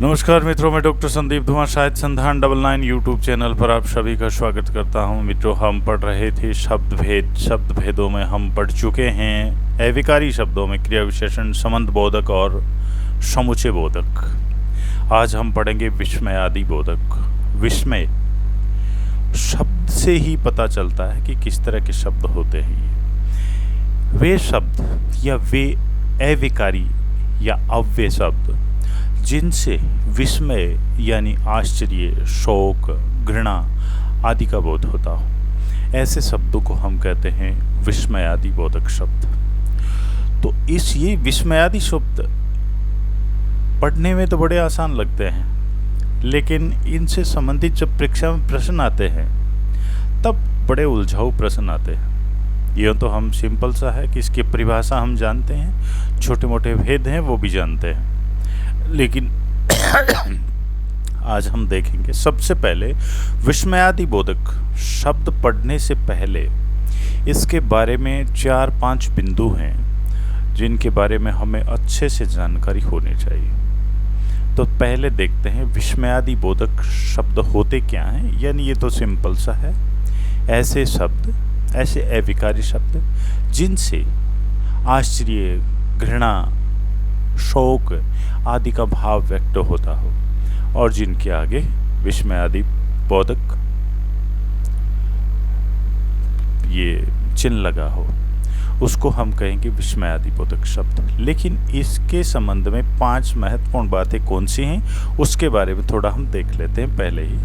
नमस्कार मित्रों, मैं डॉक्टर संदीप धुआं शायद संधान 99 यूट्यूब चैनल पर आप सभी का स्वागत करता हूं। मित्रों, हम पढ़ रहे थे शब्द भेद। शब्द भेदों में हम पढ़ चुके हैं अविकारी शब्दों में क्रिया विशेषण, संबंध बोधक और समुच्चय बोधक। आज हम पढ़ेंगे विस्मयादि बोधक। विस्मय शब्द से ही पता चलता है कि किस तरह के शब्द होते हैं। वे शब्द या वे अविकारी या अव्यय शब्द जिनसे विस्मय यानी आश्चर्य, शोक, घृणा आदि का बोध होता हो, ऐसे शब्दों को हम कहते हैं विस्मयादि बोधक शब्द। तो ये विस्मयादि शब्द पढ़ने में तो बड़े आसान लगते हैं, लेकिन इनसे संबंधित जब परीक्षा में प्रश्न आते हैं तब बड़े उलझाऊ प्रश्न आते हैं। यह तो हम सिंपल सा है कि इसकी परिभाषा हम जानते हैं, छोटे मोटे भेद हैं वो भी जानते हैं, लेकिन आज हम देखेंगे सबसे पहले विस्मयादि बोधक शब्द पढ़ने से पहले इसके बारे में 4-5 बिंदु हैं जिनके बारे में हमें अच्छे से जानकारी होनी चाहिए। तो पहले देखते हैं विस्मयादि बोधक शब्द होते क्या हैं। यानी ये तो सिंपल सा है, ऐसे शब्द, ऐसे अविकारी शब्द जिनसे आश्चर्य, घृणा, शोक आदि का भाव व्यक्त होता हो और जिनके आगे विस्मयादि बोधक ये चिन्ह लगा हो, उसको हम कहेंगे विस्मयादि बोधक शब्द। लेकिन इसके संबंध में 5 महत्वपूर्ण बातें कौन सी हैं उसके बारे में थोड़ा हम देख लेते हैं पहले ही।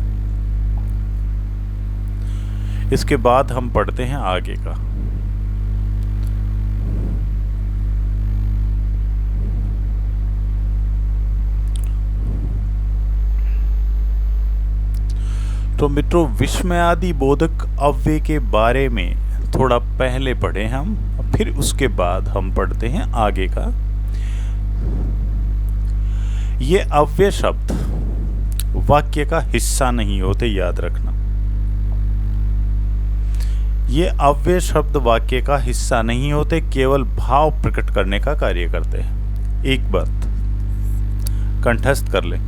इसके बाद हम पढ़ते हैं आगे का। तो मित्रों, विस्मयादि बोधक अव्यय के बारे में थोड़ा पहले पढ़े हम, फिर उसके बाद हम पढ़ते हैं आगे का। ये अव्यय शब्द वाक्य का हिस्सा नहीं होते, याद रखना। ये अव्यय शब्द वाक्य का हिस्सा नहीं होते, केवल भाव प्रकट करने का कार्य करते हैं। एक बात कंठस्थ कर लें।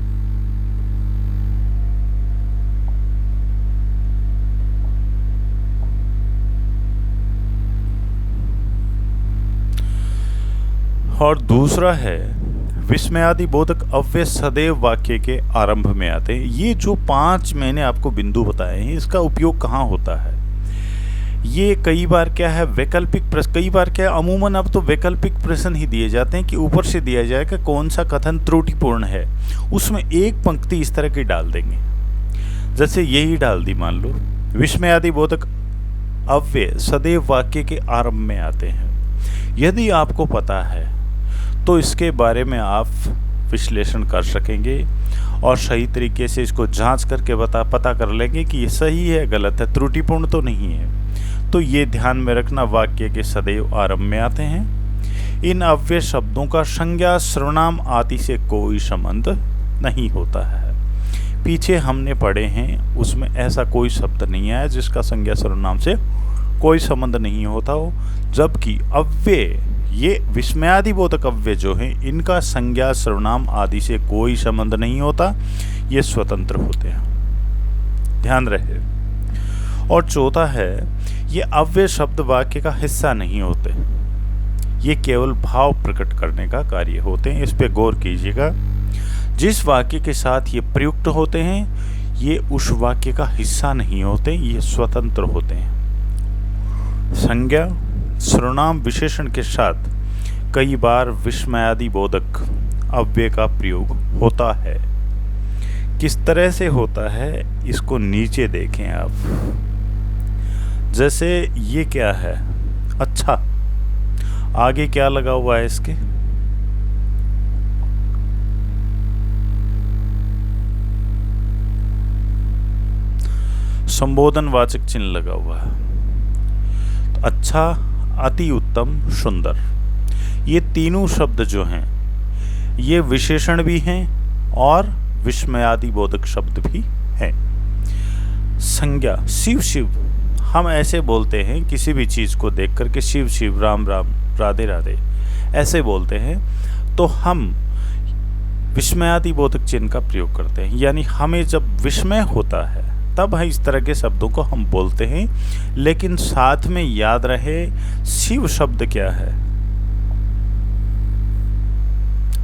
और दूसरा है विस्मयादि बोधक अव्यय सदैव वाक्य के आरंभ में आते हैं। ये जो 5 मैंने आपको बिंदु बताए हैं, इसका उपयोग कहाँ होता है? ये कई बार क्या है, वैकल्पिक प्रश्न, कई बार क्या है, अमूमन अब तो वैकल्पिक प्रश्न ही दिए जाते हैं कि ऊपर से दिया जाए कि कौन सा कथन त्रुटिपूर्ण है, उसमें एक पंक्ति इस तरह की डाल देंगे। जैसे यही डाल दी, मान लो विस्मयादि बोधक अव्यय सदैव वाक्य के आरंभ में आते हैं। यदि आपको पता है तो इसके बारे में आप विश्लेषण कर सकेंगे और सही तरीके से इसको जांच करके पता कर लेंगे कि ये सही है, गलत है, त्रुटिपूर्ण तो नहीं है। तो ये ध्यान में रखना, वाक्य के सदैव आरंभ में आते हैं। इन अव्यय शब्दों का संज्ञा सर्वनाम आदि से कोई संबंध नहीं होता है। पीछे हमने पढ़े हैं उसमें ऐसा कोई शब्द नहीं आया जिसका संज्ञा सर्वनाम से कोई संबंध नहीं होता हो, जबकि अव्यय, ये विस्मयादि बोधक अव्यय जो हैं, इनका संज्ञा सर्वनाम आदि से कोई संबंध नहीं होता, ये स्वतंत्र होते हैं, ध्यान रहे। और चौथा है, ये अव्यय शब्द वाक्य का हिस्सा नहीं होते, ये केवल भाव प्रकट करने का कार्य होते हैं। इस पे गौर कीजिएगा। जिस वाक्य के साथ ये प्रयुक्त होते हैं, ये उस वाक्य का हिस्सा नहीं होते, ये स्वतंत्र होते हैं। संज्ञा सर्वनाम विशेषण के साथ कई बार विस्मयादि बोधक अव्यय का प्रयोग होता है। किस तरह से होता है इसको नीचे देखें आप। जैसे ये क्या है, अच्छा, आगे क्या लगा हुआ है इसके, संबोधनवाचक चिन्ह लगा हुआ है। अच्छा, अति उत्तम, सुंदर, ये तीनों शब्द जो हैं ये विशेषण भी हैं और विस्मयादि बोधक शब्द भी हैं। संज्ञा, शिव शिव, हम ऐसे बोलते हैं किसी भी चीज़ को देख करके, शिव शिव, राम राम, राधे राधे, ऐसे बोलते हैं। तो हम विस्मयादि बोधक चिन्ह का प्रयोग करते हैं। यानी हमें जब विस्मय होता है तब इस तरह के शब्दों को हम बोलते हैं। लेकिन साथ में याद रहे, शिव शब्द क्या है?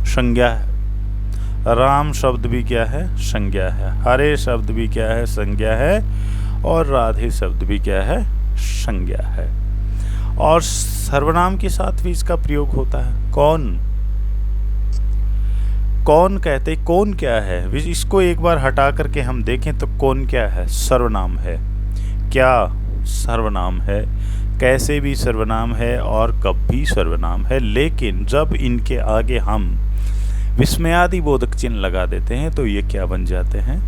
संज्ञा है। राम शब्द भी क्या है? संज्ञा है। हरे शब्द भी क्या है? संज्ञा है। और राधे शब्द भी क्या है? संज्ञा है। और सर्वनाम के साथ भी इसका प्रयोग होता है। कौन, कौन कहते, कौन क्या है? इसको एक बार हटा करके हम देखें तो कौन क्या है? सर्वनाम है। क्या सर्वनाम है, कैसे भी सर्वनाम है और कब भी सर्वनाम है। लेकिन जब इनके आगे हम विस्मयादि बोधक चिन्ह लगा देते हैं तो ये क्या बन जाते हैं?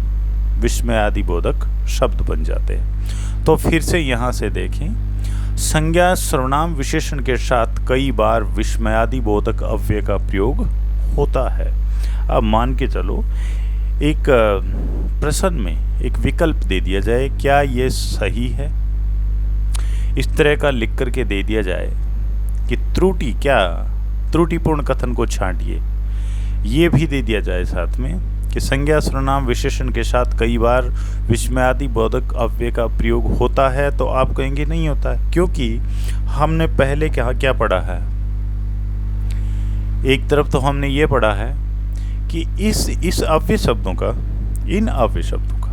विस्मयादि बोधक शब्द बन जाते हैं। तो फिर से यहाँ से देखें, संज्ञा सर्वनाम विशेषण के साथ कई बार विस्मयादि बोधक अव्यय का प्रयोग होता है। अब मान के चलो एक प्रश्न में एक विकल्प दे दिया जाए, क्या ये सही है? इस तरह का लिख करके दे दिया जाए कि त्रुटि, क्या त्रुटिपूर्ण कथन को छांटिए। ये भी दे दिया जाए साथ में कि संज्ञा सर्वनाम विशेषण के साथ कई बार विस्मयादि बोधक अव्यय का प्रयोग होता है, तो आप कहेंगे नहीं होता है, क्योंकि हमने पहले क्या पढ़ा है। एक तरफ तो हमने ये पढ़ा है कि इस अव्यय शब्दों का, इन अव्यय शब्दों का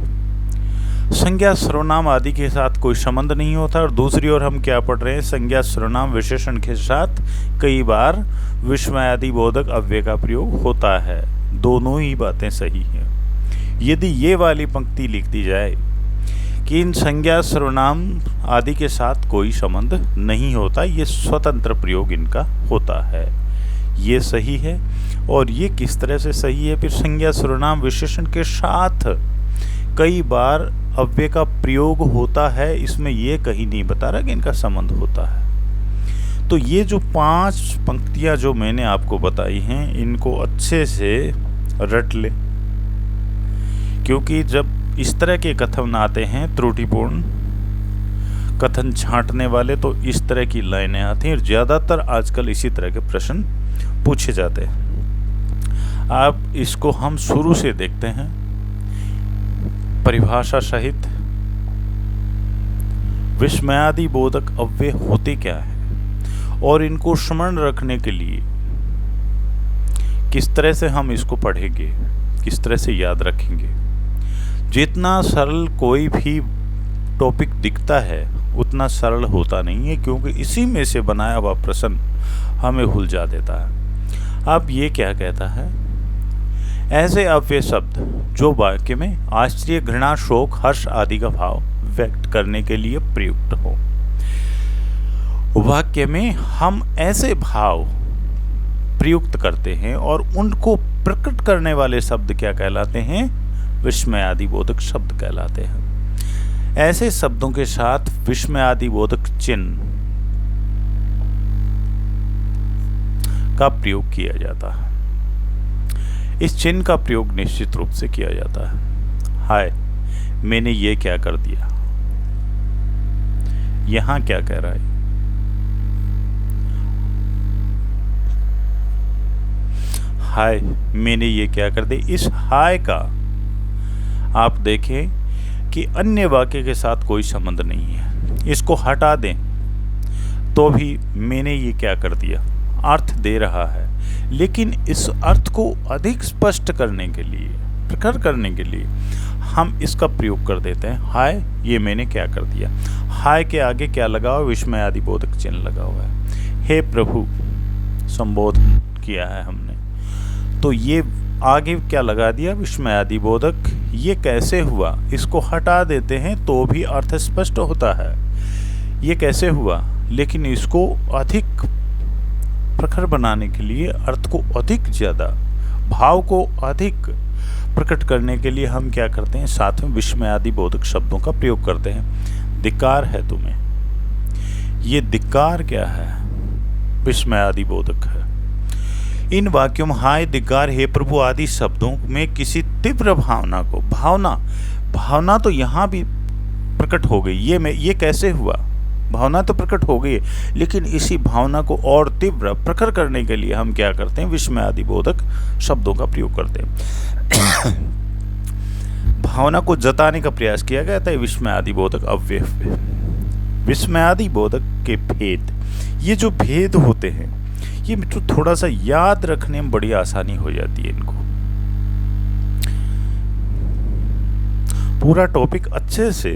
संज्ञा सर्वनाम आदि के साथ कोई संबंध नहीं होता, और दूसरी ओर हम क्या पढ़ रहे हैं? संज्ञा सर्वनाम विशेषण के साथ कई बार विस्मयादि बोधक अव्यय का प्रयोग होता है। दोनों ही बातें सही हैं। यदि ये वाली पंक्ति लिख दी जाए कि इन संज्ञा सर्वनाम आदि के साथ कोई संबंध नहीं होता, ये स्वतंत्र प्रयोग इनका होता है, ये सही है। और ये किस तरह से सही है? फिर संज्ञा सर्वनाम विशेषण के साथ कई बार अव्यय का प्रयोग होता है, इसमें ये कहीं नहीं बता रहा कि इनका संबंध होता है। तो ये जो 5 पंक्तियां जो मैंने आपको बताई हैं, इनको अच्छे से रट ले, क्योंकि जब इस तरह के कथन आते हैं त्रुटिपूर्ण कथन छांटने वाले, तो इस तरह की लाइनें आती हैं। ज़्यादातर आजकल इसी तरह के प्रश्न पूछे जाते हैं। आप इसको हम शुरू से देखते हैं, परिभाषा सहित विस्मयादि बोधक अव्यय होते क्या है और इनको स्मरण रखने के लिए किस तरह से हम इसको पढ़ेंगे, किस तरह से याद रखेंगे। जितना सरल कोई भी टॉपिक दिखता है उतना सरल होता नहीं है, क्योंकि इसी में से बनाया हुआ प्रश्न हमें भूल जा देता है। अब ये क्या कहता है? ऐसे अव्यय शब्द जो वाक्य में आश्चर्य, घृणा, शोक, हर्ष आदि का भाव व्यक्त करने के लिए प्रयुक्त हो। वाक्य में हम ऐसे भाव प्रयुक्त करते हैं और उनको प्रकट करने वाले शब्द क्या कहलाते हैं? विस्मयादि बोधक शब्द कहलाते हैं। ऐसे शब्दों के साथ विस्मयादि बोधक चिन्ह का प्रयोग किया जाता है। इस चिन्ह का प्रयोग निश्चित रूप से किया जाता है। हाय, मैंने ये क्या कर दिया। यहां क्या कह रहा है? हाय, मैंने ये क्या कर दिया। इस हाय का आप देखें कि अन्य वाक्य के साथ कोई संबंध नहीं है। इसको हटा दें तो भी मैंने ये क्या कर दिया अर्थ दे रहा है, लेकिन इस अर्थ को अधिक स्पष्ट करने के लिए, प्रकट करने के लिए हम इसका प्रयोग कर देते हैं। हाय, ये मैंने क्या कर दिया। हाय के आगे क्या लगा हुआ? विस्मयादि बोधक चिन्ह लगा हुआ है। हे प्रभु संबोधन किया है हमने, तो ये आगे क्या लगा दिया? विस्मयादि बोधक। ये कैसे हुआ? इसको हटा देते हैं तो भी अर्थ स्पष्ट होता है। ये कैसे हुआ? लेकिन इसको अधिक प्रखर बनाने के लिए, अर्थ को अधिक ज़्यादा, भाव को अधिक प्रकट करने के लिए हम क्या करते हैं? साथ में विस्मयादि बोधक शब्दों का प्रयोग करते हैं। धिक्कार है तुम्हें। ये धिक्कार क्या है? विस्मयादि बोधक है। इन वाक्यों में हाय, धिक्कार, हे प्रभु आदि शब्दों में किसी तीव्र भावना को, भावना तो यहाँ भी प्रकट हो गई। ये कैसे हुआ? भावना तो प्रकट हो गई है, लेकिन इसी भावना को और तीव्र प्रखर करने के लिए हम क्या करते हैं, विस्मयादि बोधक शब्दों का प्रयोग करते हैं। भावना को जताने का प्रयास किया गया था विस्मयादि बोधक अव्यय पे। विस्मयादि बोधक के भेद, ये जो भेद होते हैं ये मित्रों थोड़ा सा याद रखने में बड़ी आसानी हो जाती है। इनको पूरा टॉपिक अच्छे से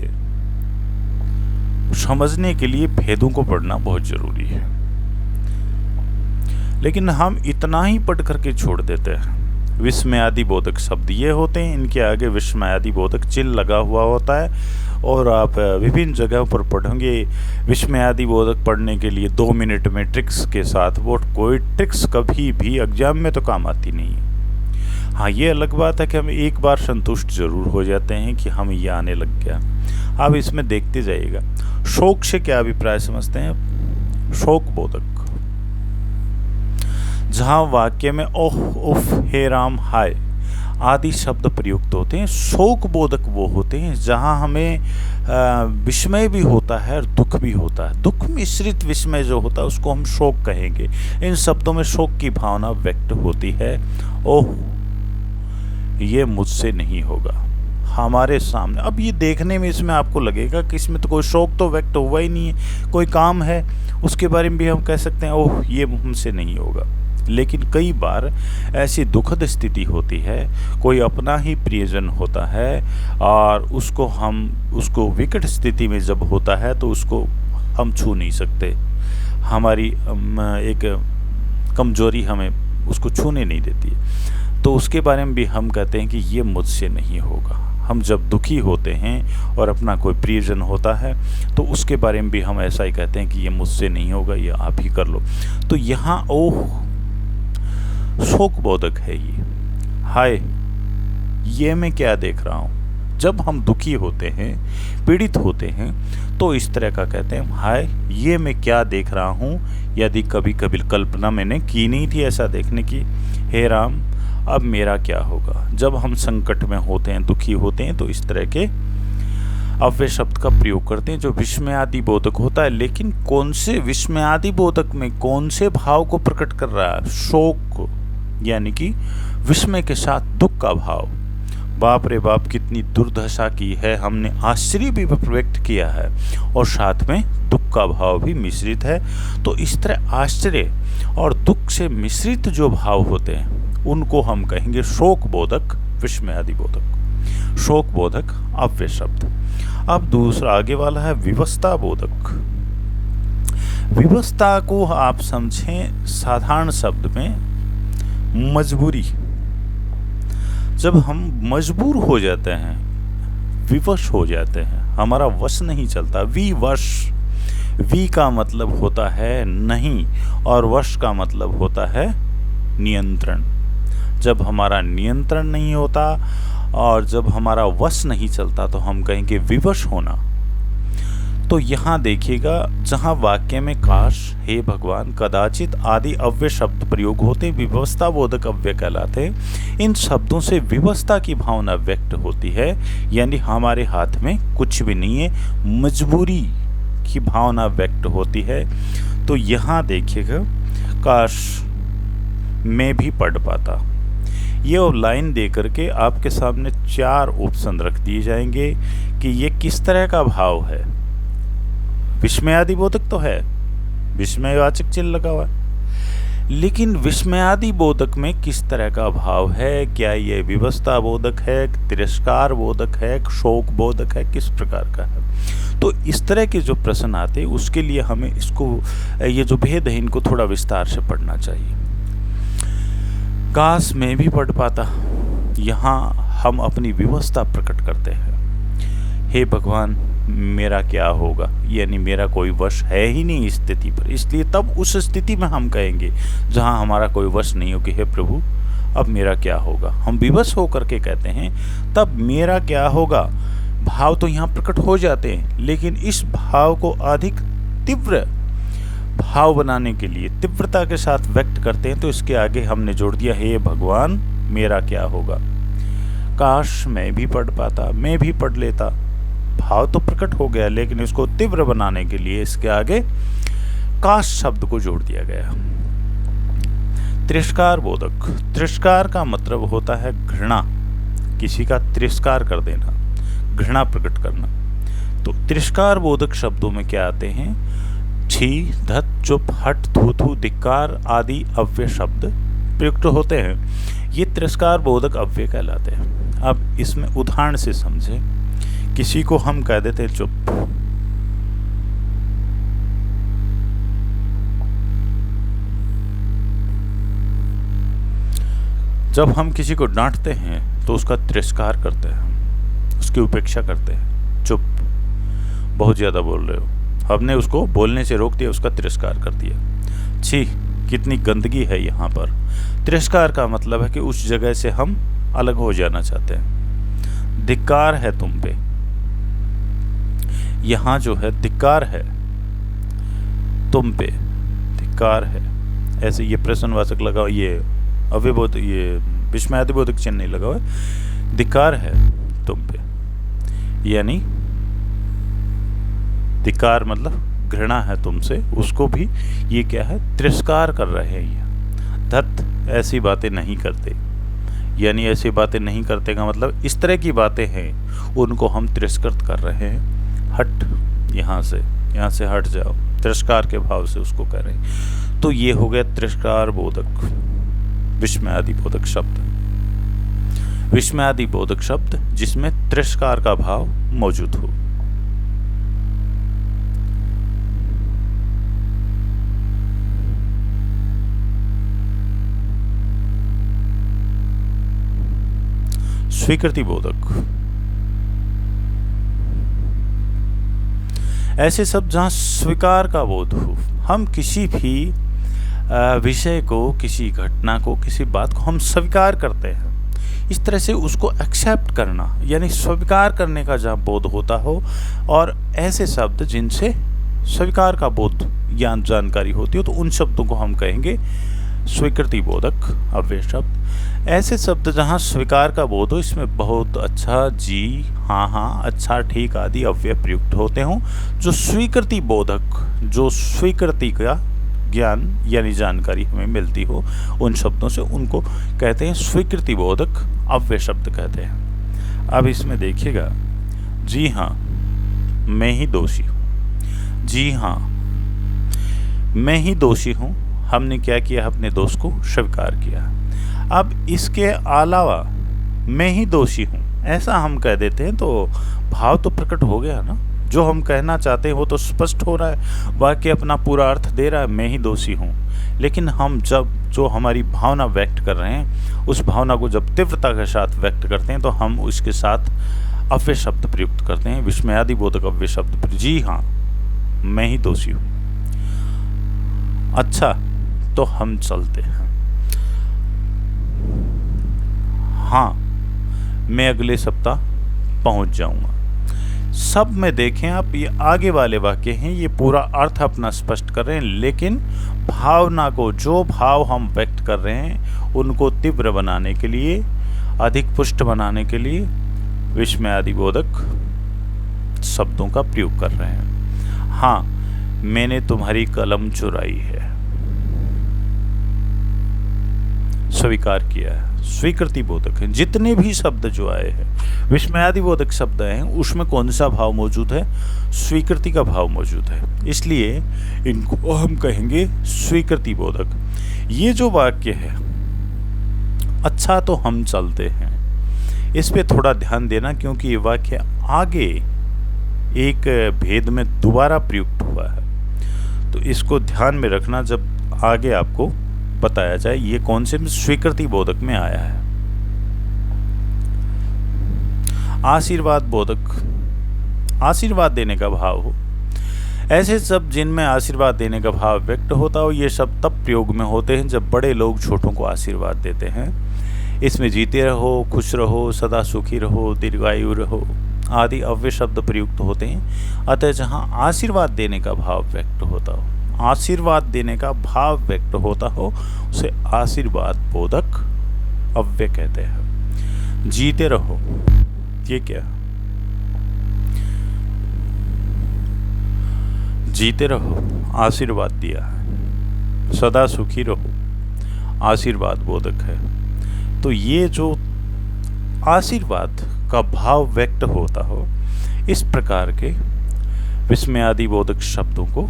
समझने के लिए भेदों को पढ़ना बहुत जरूरी है, लेकिन हम इतना ही पढ़ करके छोड़ देते हैं। विस्मयादि बोधक शब्द ये होते हैं, इनके आगे विस्मयादि बोधक चिन्ह लगा हुआ होता है, और आप विभिन्न जगहों पर पढ़ेंगे विस्मयादि बोधक पढ़ने के लिए 2 मिनट में ट्रिक्स के साथ। वो कोई ट्रिक्स कभी भी एग्जाम में तो काम आती नहीं है। हाँ, ये अलग बात है कि हम एक बार संतुष्ट जरूर हो जाते हैं कि हम ये आने लग गया। आप इसमें देखते जाइएगा। शोक से क्या अभिप्राय समझते हैं? शोक बोधक, जहां वाक्य में ओह उफ हे राम हाय आदि शब्द प्रयुक्त होते हैं। शोक बोधक वो होते हैं जहां हमें विस्मय भी होता है और दुख भी होता है। दुख मिश्रित विस्मय जो होता है उसको हम शोक कहेंगे। इन शब्दों में शोक की भावना व्यक्त होती है। ओह, ये मुझसे नहीं होगा, हमारे सामने। अब ये देखने में इसमें आपको लगेगा कि इसमें तो कोई शोक तो व्यक्त हुआ ही नहीं है, कोई काम है उसके बारे में भी हम कह सकते हैं ओह ये हमसे नहीं होगा। लेकिन कई बार ऐसी दुखद स्थिति होती है, कोई अपना ही प्रियजन होता है और उसको विकट स्थिति में जब होता है तो उसको हम छू नहीं सकते। हमारी एक कमजोरी हमें उसको छूने नहीं देती है, तो उसके बारे में भी हम कहते हैं कि ये मुझसे नहीं होगा। हम जब दुखी होते हैं और अपना कोई प्रियजन होता है तो उसके बारे में भी हम ऐसा ही कहते हैं कि ये मुझसे नहीं होगा, ये आप ही कर लो। तो यहाँ ओह शोक बोधक है ये। हाय, ये मैं क्या देख रहा हूँ। जब हम दुखी होते हैं, पीड़ित होते हैं, तो इस तरह का कहते हैं हाय ये मैं क्या देख रहा हूँ। यदि कभी कभी कल्पना मैंने की नहीं थी ऐसा देखने की। हे राम, अब मेरा क्या होगा। जब हम संकट में होते हैं, दुखी होते हैं, तो इस तरह के अव्यय शब्द का प्रयोग करते हैं जो विस्मयादि बोधक होता है। लेकिन कौन से विस्मयादि बोधक में कौन से भाव को प्रकट कर रहा है? शोक, यानी कि विस्मय के साथ दुख का भाव। बाप रे बाप, कितनी दुर्दशा की है। हमने आश्चर्य भी व्यक्त किया है और साथ में दुख का भाव भी मिश्रित है। तो इस तरह आश्चर्य और दुख से मिश्रित जो भाव होते हैं उनको हम कहेंगे शोक बोधक, विस्मयादि बोधक। शोक बोधक अव्यय शब्द। अब दूसरा आगे वाला है विवस्ता बोधक। विवस्ता को आप समझें साधारण शब्द में मजबूरी। जब हम मजबूर हो जाते हैं, विवश हो जाते हैं, हमारा वश नहीं चलता। विवश, वी का मतलब होता है नहीं और वश का मतलब होता है नियंत्रण। जब हमारा नियंत्रण नहीं होता और जब हमारा वश नहीं चलता तो हम कहेंगे विवश होना। तो यहाँ देखिएगा, जहाँ वाक्य में काश, हे भगवान, कदाचित आदि अव्यय शब्द प्रयोग होते विवस्था बोधक अव्यय कहलाते। इन शब्दों से विवस्था की भावना व्यक्त होती है, यानी हमारे हाथ में कुछ भी नहीं है, मजबूरी की भावना व्यक्त होती है। तो यहाँ देखिएगा, काश मैं भी पढ़ पाता। ये लाइन दे करके आपके सामने 4 ऑप्शन रख दिए जाएंगे कि ये किस तरह का भाव है। विस्मयादि बोधक तो है, विस्मयवाचक चिन्ह लगा हुआ है, लेकिन विस्मयादि बोधक में किस तरह का भाव है? क्या ये विवस्था बोधक है, तिरस्कार बोधक है, शोक बोधक है, किस प्रकार का है? तो इस तरह के जो प्रश्न आते हैं उसके लिए हमें इसको, ये जो भेद है इनको थोड़ा विस्तार से पढ़ना चाहिए। काश मैं भी पढ़ पाता, यहाँ हम अपनी विवस्था प्रकट करते हैं। हे भगवान, मेरा क्या होगा, यानी मेरा कोई वश है ही नहीं इस स्थिति पर। इसलिए तब उस स्थिति में हम कहेंगे जहाँ हमारा कोई वश नहीं हो कि हे प्रभु अब मेरा क्या होगा। हम विवश होकर के कहते हैं तब मेरा क्या होगा। भाव तो यहाँ प्रकट हो जाते हैं, लेकिन इस भाव को अधिक तीव्र भाव बनाने के लिए तीव्रता के साथ व्यक्त करते हैं। तो इसके आगे हमने जोड़ दिया हे भगवान मेरा क्या होगा। काश मैं भी पढ़ पाता, मैं भी पढ़ लेता। भाव तो प्रकट हो गया, लेकिन इसको तीव्र बनाने के लिए इसके आगे काश शब्द को जोड़ दिया गया। तिरस्कार बोधक। तिरस्कार का मतलब होता है घृणा, किसी का तिरस्कार कर देना, घृणा प्रकट करना। तो तिरस्कार बोधक शब्दों में क्या आते हैं? छी, धत, चुप, हट, थू थू, धिक्कार आदि अव्यय शब्द प्रयुक्त होते हैं। ये तिरस्कार बोधक अव्यय कहलाते हैं। अब इसमें उदाहरण से समझे। किसी को हम कह देते हैं चुप, जब हम किसी को डांटते हैं तो उसका तिरस्कार करते हैं, उसकी उपेक्षा करते हैं। चुप, बहुत ज़्यादा बोल रहे हो, हमने उसको बोलने से रोक दिया, उसका तिरस्कार कर दिया। छी, कितनी गंदगी है यहाँ पर। तिरस्कार का मतलब है कि उस जगह से हम अलग हो जाना चाहते हैं। धिक्कार है तुम पे, यहाँ जो है धिक्कार है तुम पे, धिक्कार है, ऐसे ये प्रश्नवाचक लगा, ये अव्ययबोधक, ये विस्मयादिबोधक चिन्ह नहीं लगा हुआ है। धिक्कार है तुम पे, यानी धिक्कार मतलब घृणा है तुमसे, उसको भी ये क्या है? तिरस्कार कर रहे हैं। ये धत, ऐसी बातें नहीं करते, यानी ऐसी बातें नहीं करते का मतलब इस तरह की बातें हैं उनको हम तिरस्कृत कर रहे हैं। हट, यहाँ से हट जाओ, तिरस्कार के भाव से उसको कह रहे हैं। तो ये हो गया तिरस्कार बोधक, विस्मयादि बोधक शब्द। विस्मयादि बोधक शब्द जिसमें तिरस्कार का भाव मौजूद हो। स्वीकृति बोधक, ऐसे शब्द जहां स्वीकार का बोध हो। हम किसी भी विषय को, किसी घटना को, किसी बात को हम स्वीकार करते हैं, इस तरह से उसको एक्सेप्ट करना, यानी स्वीकार करने का जहाँ बोध होता हो। और ऐसे शब्द जिनसे स्वीकार का बोध, ज्ञान, जानकारी होती हो, तो उन शब्दों को हम कहेंगे स्वीकृति बोधक अव्यय शब्द। ऐसे शब्द जहाँ स्वीकार का बोध हो, इसमें बहुत अच्छा, जी, हाँ, अच्छा, ठीक आदि अव्यय प्रयुक्त होते हों, जो स्वीकृति बोधक, जो स्वीकृति का ज्ञान यानी जानकारी हमें मिलती हो, उन शब्दों से, उनको कहते हैं स्वीकृति बोधक अव्यय शब्द कहते हैं। अब इसमें देखिएगा, जी हाँ मैं ही दोषी हूँ, जी हाँ मैं ही दोषी हूँ, हमने क्या किया? अपने दोष को स्वीकार किया। अब इसके अलावा मैं ही दोषी हूँ ऐसा हम कह देते हैं तो भाव तो प्रकट हो गया ना, जो हम कहना चाहते हैं वो तो स्पष्ट हो रहा है, वाक्य अपना पूरा अर्थ दे रहा है, मैं ही दोषी हूँ। लेकिन हम जब जो हमारी भावना व्यक्त कर रहे हैं, उस भावना को जब तीव्रता के साथ व्यक्त करते हैं तो हम उसके साथ अव्यय शब्द प्रयुक्त करते हैं, विस्मयादि बोधक अव्यय शब्द। जी हाँ मैं ही दोषी हूँ। अच्छा तो हम चलते हैं। हाँ मैं अगले सप्ताह पहुंच जाऊंगा। सब में देखें आप, ये आगे वाले वाक्य हैं, ये पूरा अर्थ अपना स्पष्ट कर रहे हैं, लेकिन भावना को, जो भाव हम व्यक्त कर रहे हैं उनको तीव्र बनाने के लिए, अधिक पुष्ट बनाने के लिए विस्मयादि बोधक शब्दों का प्रयोग कर रहे हैं। हाँ मैंने तुम्हारी कलम चुराई है, स्वीकार किया है, स्वीकृति बोधक है। जितने भी शब्द जो आए हैं विस्मयादि बोधक शब्द हैं, उसमें कौन सा भाव मौजूद है? स्वीकृति का भाव मौजूद है, इसलिए इनको हम कहेंगे स्वीकृति बोधक। ये जो वाक्य है, अच्छा तो हम चलते हैं, इस पे थोड़ा ध्यान देना, क्योंकि ये वाक्य आगे एक भेद में दोबारा प्रयुक्त हुआ है, तो इसको ध्यान में रखना जब आगे आपको बताया जाए ये कौन से स्वीकृति बोधक में आया है। आशीर्वाद बोधक, आशीर्वाद देने का भाव हो। ऐसे शब्द जिनमें आशीर्वाद देने का भाव व्यक्त होता हो, ये शब्द तब प्रयोग में होते हैं जब बड़े लोग छोटों को आशीर्वाद देते हैं। इसमें जीते रहो, खुश रहो, सदा सुखी रहो, दीर्घायु रहो आदि अव्यय शब्द प्रयुक्त होते हैं। अतः जहाँ आशीर्वाद देने का भाव व्यक्त होता हो, आशीर्वाद देने का भाव व्यक्त होता हो, उसे आशीर्वाद बोधक अव्यय कहते हैं। जीते रहो, ये क्या? जीते रहो, आशीर्वाद दिया है। सदा सुखी रहो, आशीर्वाद बोधक है। तो ये जो आशीर्वाद का भाव व्यक्त होता हो, इस प्रकार के विस्मयादि बोधक शब्दों को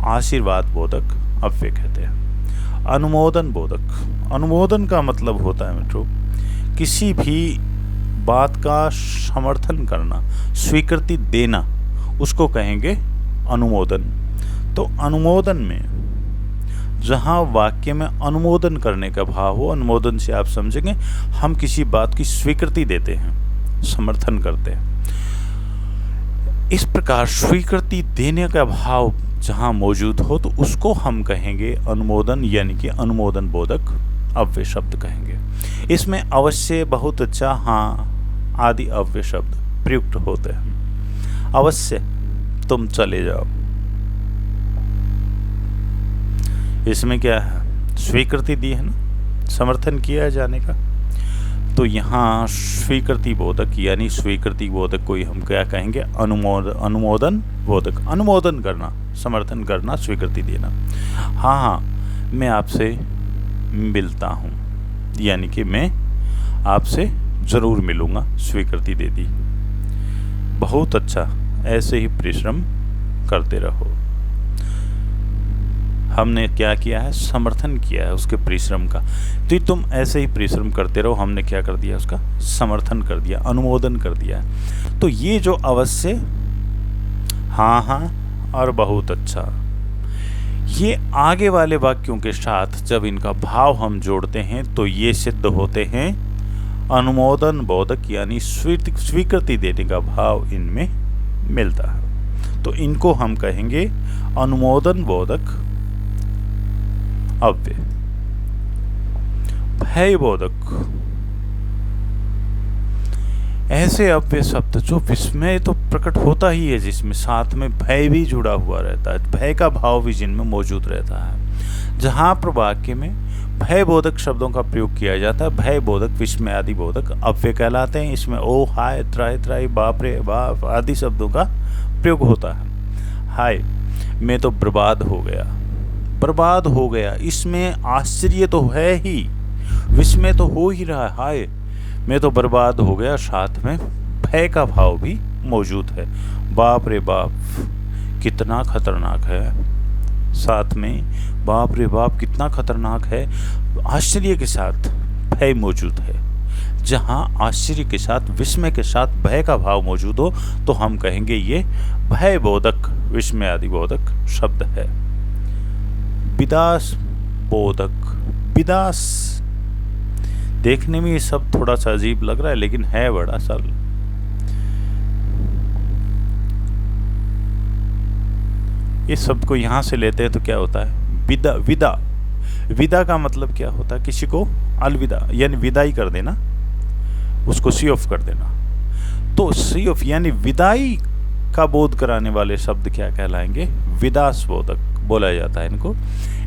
आशीर्वाद बोधक अव्यय कहते हैं। अनुमोदन बोधक, अनुमोदन का मतलब होता है मित्रों किसी भी बात का समर्थन करना, स्वीकृति देना, उसको कहेंगे अनुमोदन। तो अनुमोदन में जहाँ वाक्य में अनुमोदन करने का भाव हो, अनुमोदन से आप समझेंगे हम किसी बात की स्वीकृति देते हैं, समर्थन करते हैं। इस प्रकार स्वीकृति देने का भाव जहाँ मौजूद हो तो उसको हम कहेंगे अनुमोदन, यानी कि अनुमोदन बोधक अव्यय शब्द कहेंगे। इसमें अवश्य, बहुत अच्छा, हाँ आदि अव्यय शब्द प्रयुक्त होते हैं। अवश्य, तुम चले जाओ, इसमें क्या है, स्वीकृति दी है ना, समर्थन किया है जाने का। तो यहाँ स्वीकृति बोधक यानी स्वीकृति बोधक को हम क्या कहेंगे, अनुमोदन बोधक। अनुमोदन करना, समर्थन करना, स्वीकृति देना। हाँ हाँ, मैं आपसे मिलता हूँ, यानी कि मैं आपसे ज़रूर मिलूँगा, स्वीकृति दे दी। बहुत अच्छा, ऐसे ही परिश्रम करते रहो। हमने क्या किया है, समर्थन किया है उसके परिश्रम का, तो तुम ऐसे ही परिश्रम करते रहो। हमने क्या कर दिया, उसका समर्थन कर दिया, अनुमोदन कर दिया। तो ये जो अवश्य, हाँ हाँ और बहुत अच्छा, ये आगे वाले वाक्यों के साथ जब इनका भाव हम जोड़ते हैं तो ये सिद्ध होते हैं अनुमोदन बोधक, यानी स्वीकृति देने का भाव इनमें मिलता है। तो इनको हम कहेंगे अनुमोदन बोधक अव्यय। भय बोधक, ऐसे अव्यय शब्द जो विस्मय तो प्रकट होता ही है, जिसमें साथ में भय भी जुड़ा हुआ रहता है, भय का भाव भी जिनमें मौजूद रहता है। जहाँ पर वाक्य में भय बोधक शब्दों का प्रयोग किया जाता है, भय बोधक, विस्मय आदि बोधक अव्यय कहलाते हैं। इसमें ओ, हाय, त्राय त्राय, बाप रे बाप आदि शब्दों का प्रयोग होता है। हाय, मैं तो बर्बाद हो गया, बर्बाद हो गया, इसमें आश्चर्य तो है ही, विस्मय तो हो ही रहा है, हाय मैं तो बर्बाद हो गया, साथ में भय का भाव भी मौजूद है। बाप रे बाप कितना खतरनाक है, साथ में बाप रे बाप कितना खतरनाक है, आश्चर्य के साथ भय मौजूद है। जहाँ आश्चर्य के साथ, विस्मय के साथ भय का भाव मौजूद हो तो हम कहेंगे ये भय बोधक, विस्मय आदि बोधक शब्द है। विदास बोधक, विदास, देखने में ये सब थोड़ा सा अजीब लग रहा है लेकिन है बड़ा सरल। इस शब्द को यहां से लेते हैं तो क्या होता है, विदा। विदा, विदा का मतलब क्या होता है, किसी को अलविदा यानी विदाई कर देना, उसको सी ऑफ कर देना। तो सी ऑफ यानी विदाई का बोध कराने वाले शब्द क्या कहलाएंगे, विदास बोधक बोला जाता है इनको।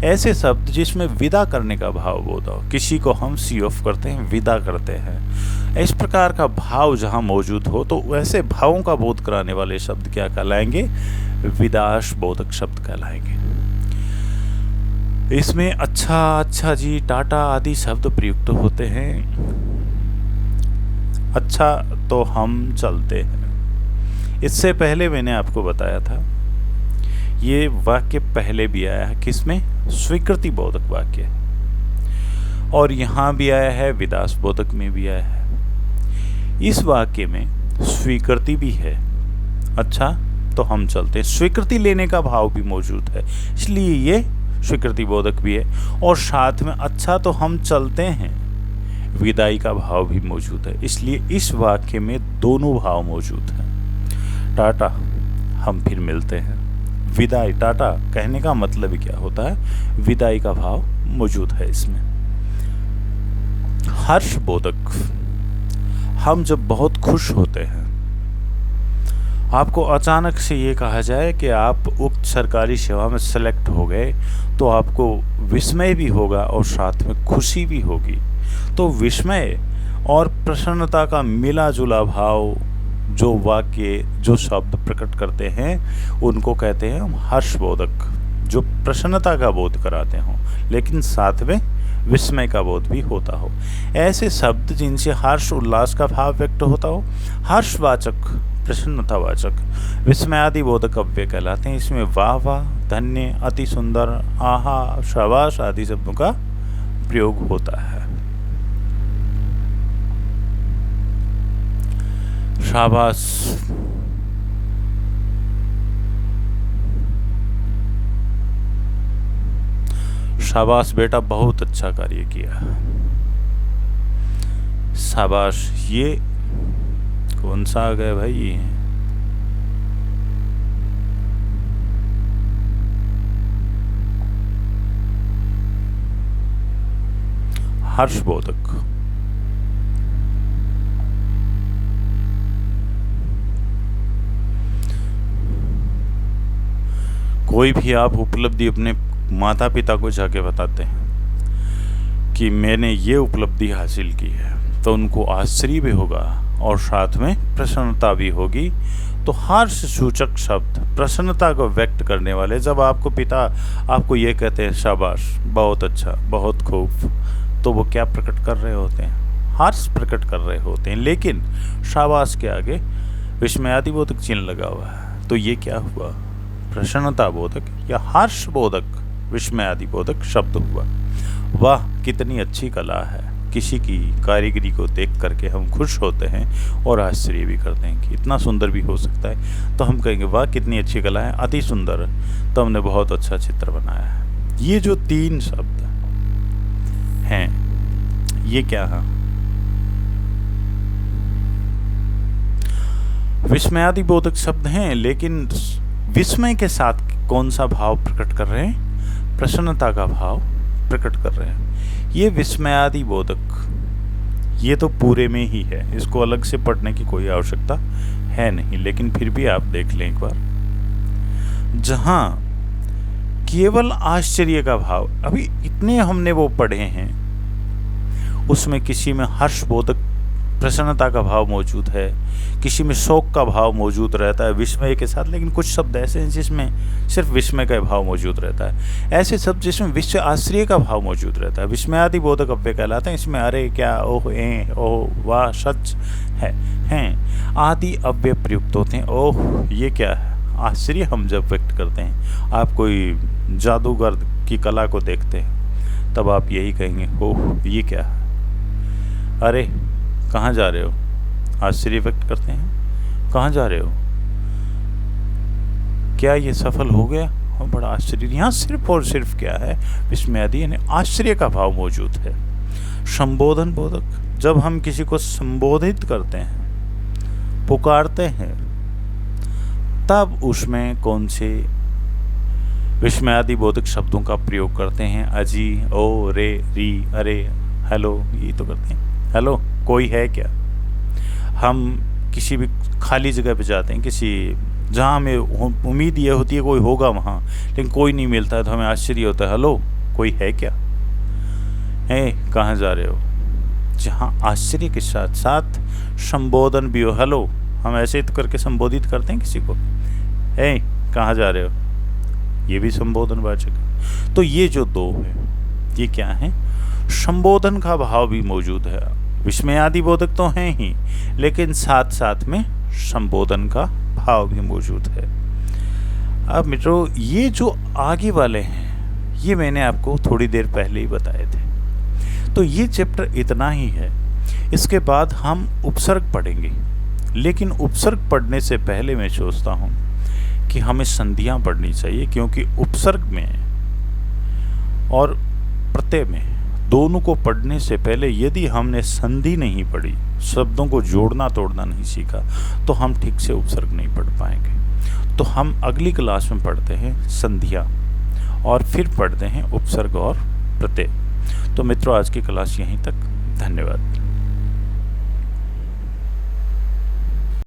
ऐसे शब्द जिसमें विदा करने का भाव बोध हो, किसी को हम सी ऑफ करते हैं, विदा करते हैं, इस प्रकार का भाव जहाँ मौजूद हो तो वैसे भावों का बोध कराने वाले शब्द क्या कहलाएंगे, विदास बोधक शब्द कहलाएंगे। इसमें अच्छा, अच्छा जी, टाटा आदि शब्द प्रयुक्त होते हैं। अच्छा, तो हम चलते हैं। इससे पहले मैंने आपको बताया था ये वाक्य पहले भी आया है, किसमें, स्वीकृति बोधक वाक्य, और यहाँ भी आया है, विदास बोधक में भी आया है। इस वाक्य में स्वीकृति भी है, अच्छा तो हम चलते हैं, स्वीकृति लेने का भाव भी मौजूद है, इसलिए ये स्वीकृति बोधक भी है। और साथ में अच्छा तो हम चलते हैं, विदाई का भाव भी मौजूद है, इसलिए इस वाक्य में दोनों भाव मौजूद हैं। टाटा, हम फिर मिलते हैं। विदाई, टाटा कहने का मतलब क्या होता है, विदाई का भाव मौजूद है इसमें। हर्ष बोधक, हम जब बहुत खुश होते हैं, आपको अचानक से ये कहा जाए कि आप उक्त सरकारी सेवा में सेलेक्ट हो गए, तो आपको विस्मय भी होगा और साथ में खुशी भी होगी। तो विस्मय और प्रसन्नता का मिला जुला भाव जो वाक्य जो शब्द प्रकट करते हैं उनको कहते हैं हम हर्षबोधक, जो प्रसन्नता का बोध कराते हों लेकिन साथ में विस्मय का बोध भी होता हो। ऐसे शब्द जिनसे हर्ष उल्लास का भाव व्यक्त होता हो, हर्षवाचक, प्रसन्नतावाचक, विस्मयादि बोधक अव्यय कहलाते हैं। इसमें वाह वाह, धन्य, अति सुंदर, आहा, शाबाश आदि शब्दों का प्रयोग होता है। शाबाश, शाबाश बेटा, बहुत अच्छा कार्य किया, शाबाश। ये कौन सा आ गया भाई? हर्षबोधक। कोई भी आप उपलब्धि अपने माता पिता को जाके बताते हैं कि मैंने ये उपलब्धि हासिल की है, तो उनको आश्चर्य भी होगा और साथ में प्रसन्नता भी होगी। तो हर्ष सूचक शब्द, प्रसन्नता को व्यक्त करने वाले, जब आपको पिता आपको ये कहते हैं शाबाश, बहुत अच्छा, बहुत खूब, तो वो क्या प्रकट कर रहे होते हैं? हर्ष प्रकट कर रहे होते हैं। लेकिन शाबाश के आगे विस्मयादि बोधक चिन्ह लगा हुआ है, तो ये क्या हुआ? प्रसन्नता बोधक या हर्ष बोधक विस्मयादि बोधक शब्द हुआ। वाह, कितनी अच्छी कला है। किसी की कारीगरी को देख करके हम खुश होते हैं और आश्चर्य भी करते हैं कि इतना सुंदर भी हो सकता है। तो हम कहेंगे वाह, कितनी अच्छी कला है, अति सुंदर, तो हमने बहुत अच्छा चित्र बनाया है। ये जो तीन शब्द हैं, ये क्या है? विस्मयादि बोधक शब्द हैं, लेकिन विस्मय के साथ कौन सा भाव प्रकट कर रहे हैं? प्रसन्नता का भाव प्रकट कर रहे हैं। ये विस्मयादि बोधक, ये तो पूरे में ही है, इसको अलग से पढ़ने की कोई आवश्यकता है नहीं। लेकिन फिर भी आप देख लें एक बार, जहां केवल आश्चर्य का भाव, अभी इतने हमने वो पढ़े हैं, उसमें किसी में हर्षबोधक प्रसन्नता का भाव मौजूद है, किसी में शोक का भाव मौजूद रहता है विस्मय के साथ, लेकिन कुछ शब्द ऐसे हैं जिसमें सिर्फ विस्मय का भाव मौजूद रहता है। ऐसे शब्द जिसमें विश्व आश्चर्य का भाव मौजूद रहता है, विस्मयादि बोधक अव्यय कहलाते हैं। इसमें अरे क्या, ओह, ओह, वाह, सच है, हैं आदि अव्यय प्रयुक्त होते हैं। ओह, ये क्या है? आश्चर्य हम जब व्यक्त करते हैं, आप कोई जादूगर की कला को देखते हैं, तब आप यही कहेंगे, ओह, ये क्या है? अरे कहाँ जा रहे हो? आश्चर्य व्यक्त करते हैं, कहाँ जा रहे हो? क्या ये सफल हो गया? और बड़ा आश्चर्य। यहाँ सिर्फ और सिर्फ क्या है? विस्मयादि यानी आश्चर्य का भाव मौजूद है। संबोधन बोधक, जब हम किसी को संबोधित करते हैं, पुकारते हैं, तब उसमें कौन से विस्मयादि बोधक शब्दों का प्रयोग करते हैं? अजी, ओ, रे, री, अरे, हेलो, ये तो करते हैं। हेलो, कोई है क्या? हम किसी भी खाली जगह पे जाते हैं, किसी जहाँ हमें उम्मीद ये होती है कोई होगा वहाँ, लेकिन कोई नहीं मिलता है, तो हमें आश्चर्य होता है, हेलो, कोई है क्या? है, कहाँ जा रहे हो? जहाँ आश्चर्य के साथ साथ संबोधन भी हो, हेलो, हम ऐसे तो करके संबोधित करते हैं किसी को, है, कहाँ जा रहे हो? ये भी संबोधनवाचक है। तो ये जो दो है, ये क्या है? संबोधन का भाव भी मौजूद है। विस्मयादि बोधक तो हैं ही, लेकिन साथ साथ में संबोधन का भाव भी मौजूद है। अब मित्रों, ये जो आगे वाले हैं, ये मैंने आपको थोड़ी देर पहले ही बताए थे। तो ये चैप्टर इतना ही है। इसके बाद हम उपसर्ग पढ़ेंगे, लेकिन उपसर्ग पढ़ने से पहले मैं सोचता हूँ कि हमें संधियाँ पढ़नी चाहिए, क्योंकि उपसर्ग में और प्रत्यय में दोनों को पढ़ने से पहले यदि हमने संधि नहीं पढ़ी, शब्दों को जोड़ना तोड़ना नहीं सीखा, तो हम ठीक से उपसर्ग नहीं पढ़ पाएंगे। तो हम अगली क्लास में पढ़ते हैं संधियाँ और फिर पढ़ते हैं उपसर्ग और प्रत्यय। तो मित्रों, आज की क्लास यहीं तक। धन्यवाद।